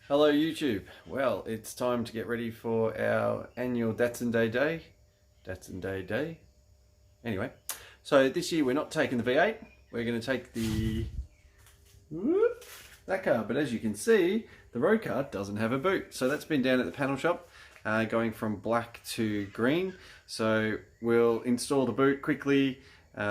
Hello YouTube. Well, it's time to get ready for our annual Datsun Day. Datsun Day. Anyway, so this year we're not taking the V8. We're going to take that car. But as you can see, the road car doesn't have a boot. So that's been down at the panel shop, going from black to green. So we'll install the boot quickly,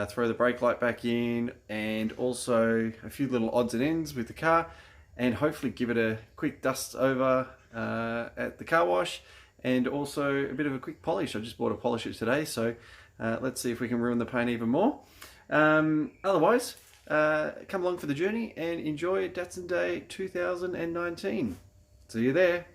throw the brake light back in, and also a few little odds and ends with the car, and hopefully give it a quick dust over at the car wash, and also a bit of a quick polish. I just bought a polisher today, so let's see if we can ruin the paint even more. Otherwise, come along for the journey and enjoy Datsun Day 2019. See you there.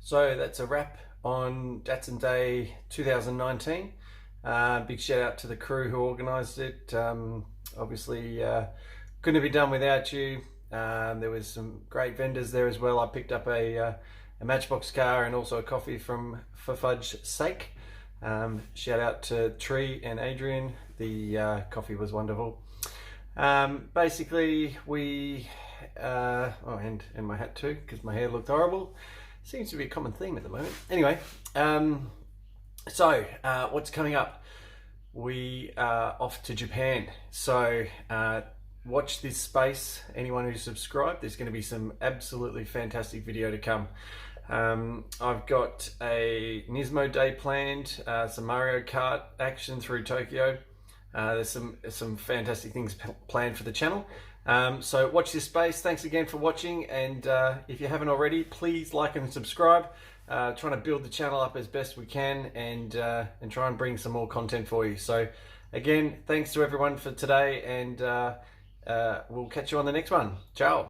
So that's a wrap on Datsun Day 2019. Big shout out to the crew who organised it. Obviously couldn't have been done without you. There was some great vendors there as well. I picked up a Matchbox car and also a coffee from For Fudge's Sake. Shout out to Tree and Adrian. The coffee was wonderful. Basically we and my hat too, because my hair looked horrible. Seems to be a common theme at the moment. Anyway, so what's coming up? We are off to Japan. So watch this space. Anyone who's subscribed, there's going to be some absolutely fantastic video to come. I've got a Nismo day planned, some Mario Kart action through Tokyo. There's some fantastic things planned for the channel. So watch this space. Thanks again for watching, and if you haven't already, please like and subscribe. Trying to build the channel up as best we can, and try and bring some more content for you. So again, thanks to everyone for today, and we'll catch you on the next one. Ciao.